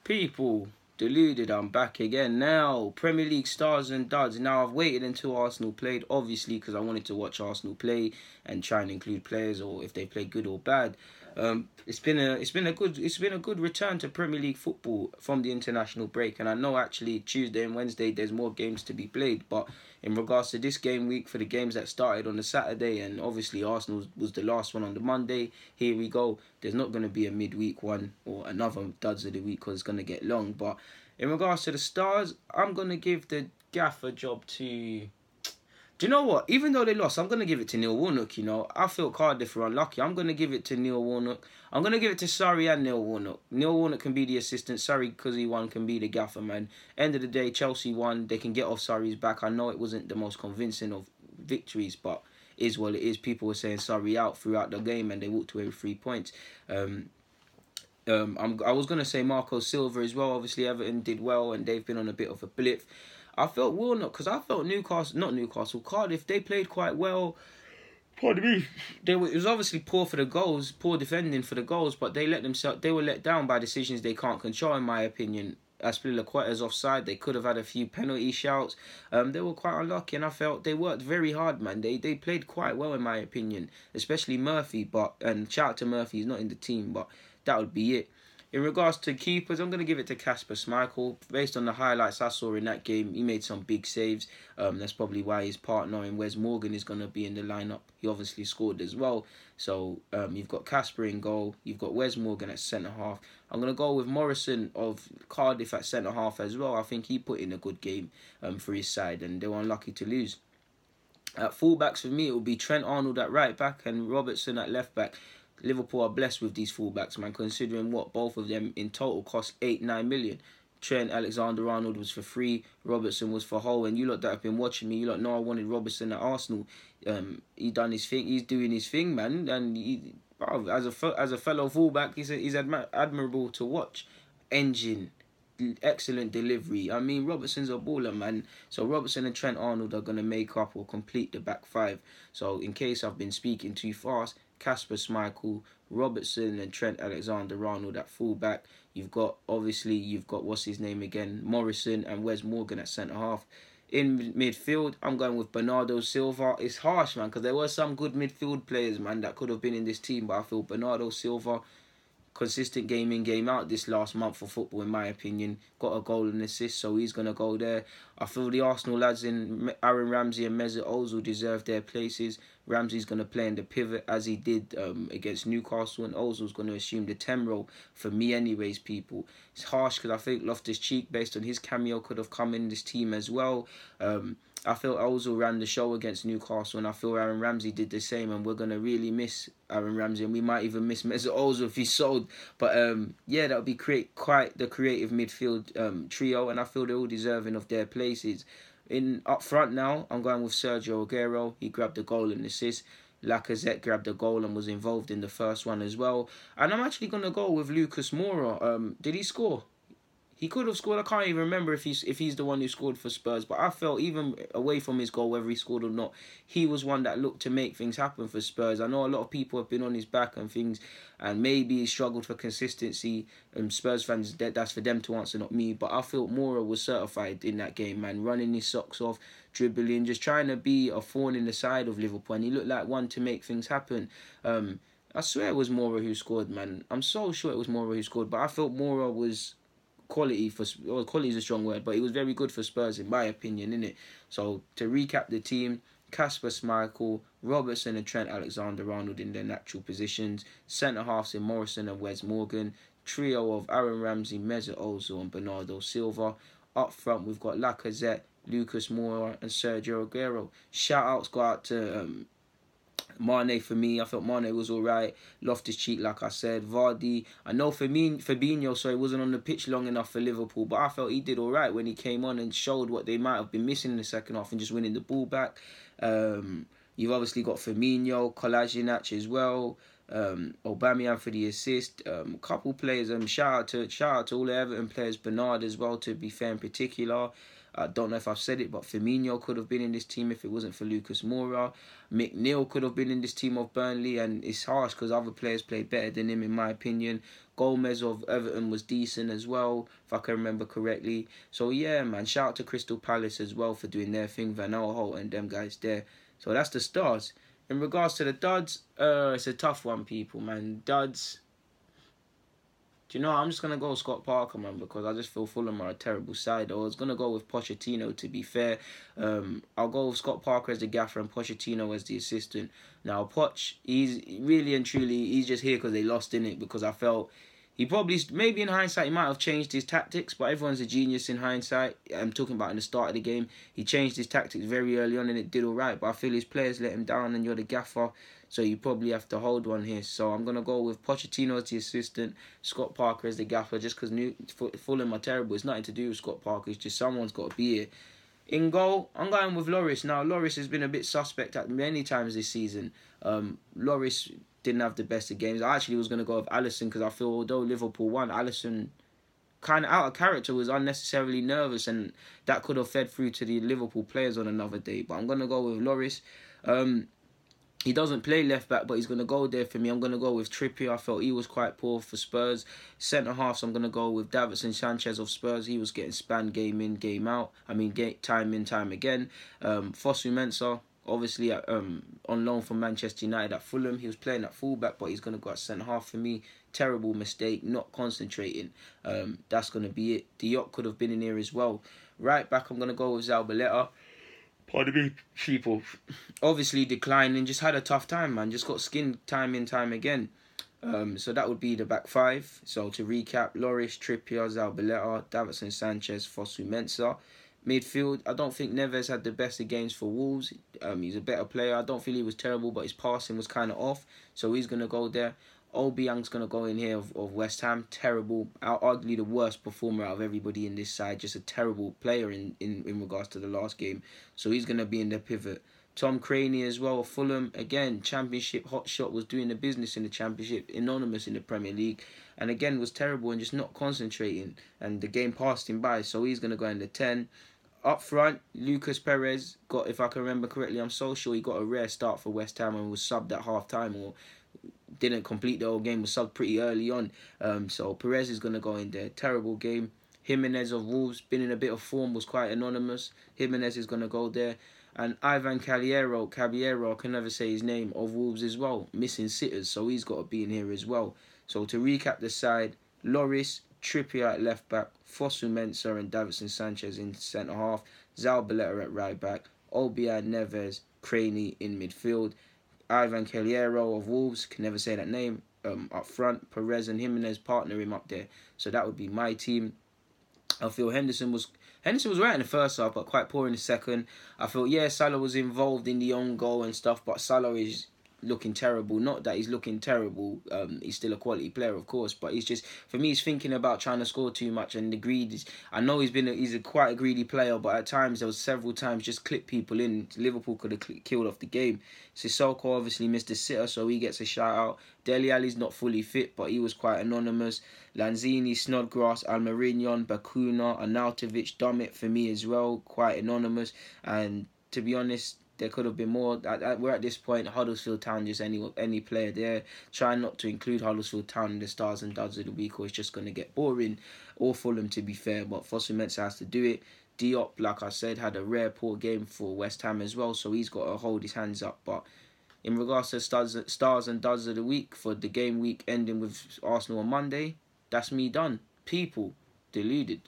People, deluded, I'm back again now. Premier League stars and duds. Now, I've waited until Arsenal played, obviously, because I wanted to watch Arsenal play and try and include players, or if they play good or bad. It's been a good return to Premier League football from the international break, and I know actually Tuesday and Wednesday there's more games to be played, but in regards to this game week, for the games that started on the Saturday, and obviously Arsenal was the last one on the Monday, here we go. There's not going to be a midweek one or another duds of the week because it's going to get long. But in regards to the stars, I'm going to give the gaffer job to... Do you know what? Even though they lost, I'm going to give it to Neil Warnock, you know. I feel Cardiff were unlucky. I'm going to give it to Neil Warnock. I'm going to give it to Surrey and Neil Warnock. Neil Warnock can be the assistant. Surrey, because he won, can be the gaffer, man. End of the day, Chelsea won. They can get off Surrey's back. I know it wasn't the most convincing of victories, but is what it is. People were saying Surrey out throughout the game, and they walked away with 3 points. I was going to say Marco Silva as well. Obviously, Everton did well, and they've been on a bit of a blip. I felt Warnock because I felt Cardiff, they played quite well. Pardon me. It was obviously poor for the goals, poor defending for the goals, but they were let down by decisions they can't control, in my opinion. Aspilicueta's offside. They could have had a few penalty shouts. They were quite unlucky, and I felt they worked very hard, man. They played quite well, in my opinion, especially Murphy. And shout out to Murphy, he's not in the team, but that would be it. In regards to keepers, I'm going to give it to Kasper Schmeichel. Based on the highlights I saw in that game, he made some big saves. That's probably why his partner in Wes Morgan is going to be in the lineup. He obviously scored as well. So you've got Kasper in goal. You've got Wes Morgan at centre-half. I'm going to go with Morrison of Cardiff at centre-half as well. I think he put in a good game for his side, and they were unlucky to lose. At fullbacks for me, it will be Trent Arnold at right-back and Robertson at left-back. Liverpool are blessed with these fullbacks, man, considering what both of them in total cost 8-9 million. Trent Alexander-Arnold was for free, Robertson was for whole, and you lot that have been watching me, you lot know I wanted Robertson at Arsenal. He done his thing, he's doing his thing, man, and as a fellow fullback, he's admirable to watch. Engine, excellent delivery. I mean, Robertson's a baller, man. So Robertson and Trent Arnold are going to make up or complete the back five. So in case I've been speaking too fast, Kasper Schmeichel, Robertson and Trent Alexander-Arnold at fullback. You've got what's his name again, Morrison and Wes Morgan at centre-half. In midfield, I'm going with Bernardo Silva. It's harsh, man, because there were some good midfield players, man, that could have been in this team, but I feel Bernardo Silva, consistent game in, game out this last month for football, in my opinion. Got a goal and assist, so he's going to go there. I feel the Arsenal lads in Aaron Ramsey and Mesut Ozil deserve their places. Ramsey's going to play in the pivot as he did against Newcastle, and Ozil's going to assume the 10 role for me anyways, people. It's harsh because I think Loftus-Cheek, based on his cameo, could have come in this team as well. I feel Ozil ran the show against Newcastle, and I feel Aaron Ramsey did the same, and we're going to really miss Aaron Ramsey, and we might even miss Mesut Ozil if he's sold. But yeah, that would be quite the creative midfield trio, and I feel they're all deserving of their places. Up front now, I'm going with Sergio Aguero. He grabbed the goal and assist. Lacazette grabbed the goal and was involved in the first one as well. And I'm actually going to go with Lucas Moura. Did he score? He could have scored. I can't even remember if he's the one who scored for Spurs. But I felt even away from his goal, whether he scored or not, he was one that looked to make things happen for Spurs. I know a lot of people have been on his back and things, and maybe he struggled for consistency. And Spurs fans, that's for them to answer, not me. But I felt Moura was certified in that game, man. Running his socks off, dribbling, just trying to be a thorn in the side of Liverpool. And he looked like one to make things happen. I swear it was Moura who scored, man. I'm so sure it was Moura who scored. But I felt Moura was... quality is a strong word, but he was very good for Spurs in my opinion, innit? So to recap the team, Kasper Schmeichel, Robertson and Trent Alexander-Arnold in their natural positions, centre-halves in Morrison and Wes Morgan, trio of Aaron Ramsey, Mesut Ozil and Bernardo Silva. Up front we've got Lacazette, Lucas Moura and Sergio Aguero. Shout-outs go out to Mane for me. I felt Mane was alright. Loftus-Cheek, like I said. Vardy. I know Fabinho, wasn't on the pitch long enough for Liverpool, but I felt he did alright when he came on and showed what they might have been missing in the second half and just winning the ball back. You've obviously got Firmino, Kolasinac as well. Aubameyang for the assist. A couple players. Shout out to all the Everton players. Bernard as well, to be fair, in particular. I don't know if I've said it, but Firmino could have been in this team if it wasn't for Lucas Moura. McNeil could have been in this team of Burnley, and it's harsh because other players played better than him, in my opinion. Gomez of Everton was decent as well, if I can remember correctly. So yeah, man, shout out to Crystal Palace as well for doing their thing, Van Aanholt and them guys there. So that's the stars. In regards to the duds, it's a tough one, people, man. Duds. Do you know, I'm just going to go with Scott Parker, man, because I just feel Fulham are a terrible side. I was going to go with Pochettino, to be fair. I'll go with Scott Parker as the gaffer and Pochettino as the assistant. Now, Poch, he's really and truly, he's just here because they lost in it, because I felt he probably, maybe in hindsight, he might have changed his tactics, but everyone's a genius in hindsight. I'm talking about in the start of the game. He changed his tactics very early on and it did all right, but I feel his players let him down and you're the gaffer. So you probably have to hold one here. So I'm going to go with Pochettino as the assistant, Scott Parker as the gaffer, just because Fulham are terrible. It's nothing to do with Scott Parker. It's just someone's got to be here. In goal, I'm going with Lloris. Now, Lloris has been a bit suspect at many times this season. Lloris didn't have the best of games. I actually was going to go with Alisson because I feel although Liverpool won, Alisson kind of out of character, was unnecessarily nervous, and that could have fed through to the Liverpool players on another day. But I'm going to go with Lloris. He doesn't play left back, but he's going to go there for me. I'm going to go with Trippier. I felt he was quite poor for Spurs. Centre half, so I'm going to go with Davinson Sanchez of Spurs. He was getting spanned game in, game out. Time in, time again. Fosu Mensah, obviously on loan from Manchester United at Fulham. He was playing at fullback, but he's going to go at centre half for me. Terrible mistake, not concentrating. That's going to be it. Diop could have been in here as well. Right back, I'm going to go with Zabaleta. Pardon me, people. Obviously declining, just had a tough time, man. Just got skinned time in, time again. So that would be the back five. So to recap, Lloris, Trippier, Zabaleta, Davinson Sanchez, Fosu Mensah. Midfield, I don't think Neves had the best of games for Wolves. He's a better player. I don't feel he was terrible, but his passing was kind of off. So he's going to go there. Obiang's going to go in here of West Ham. Terrible. Arguably the worst performer out of everybody in this side. Just a terrible player in regards to the last game. So he's going to be in the pivot. Tom Craney as well. Fulham, again, Championship hotshot, was doing the business in the Championship. Anonymous in the Premier League. And again, was terrible and just not concentrating. And the game passed him by. So he's going to go in the 10. Up front, Lucas Perez got, if I can remember correctly, I'm so sure he got a rare start for West Ham and was subbed at half-time, or didn't complete the whole game, was subbed pretty early on. So Perez is going to go in there. Terrible game. Jimenez of Wolves, been in a bit of form, was quite anonymous. Jimenez is going to go there. And Ivan Caballero, I can never say his name, of Wolves as well. Missing sitters, so he's got to be in here as well. So to recap the side, Lloris, Trippier at left back, Fosu Mensah and Davinson Sanchez in centre half, Zabaleta at right back, Obiang, Neves, Craney in midfield, Ivan Caballero of Wolves, can never say that name, up front, Perez and Jimenez partner him up there. So that would be my team. I feel Henderson was right in the first half, but quite poor in the second. I feel, yeah, Salah was involved in the own goal and stuff, but Salah is looking terrible. Not that he's looking terrible. He's still a quality player, of course, but he's just, for me, he's thinking about trying to score too much, and the greed is, I know he's quite a greedy player, but at times, there was several times just clip people in. Liverpool could have killed off the game. Sissoko obviously missed a sitter, so he gets a shout out. Dele Alli's not fully fit, but he was quite anonymous. Lanzini, Snodgrass, Almiron, Bakuna, Arnautovic, Dummett for me as well, quite anonymous. And to be honest, there could have been more. We're at this point, Huddersfield Town, just any player there. Try not to include Huddersfield Town in the stars and duds of the week, or it's just going to get boring. Or Fulham, to be fair, but Fosu Mensah has to do it. Diop, like I said, had a rare poor game for West Ham as well, so he's got to hold his hands up. But in regards to stars and duds of the week, for the game week ending with Arsenal on Monday, that's me done. People, deluded.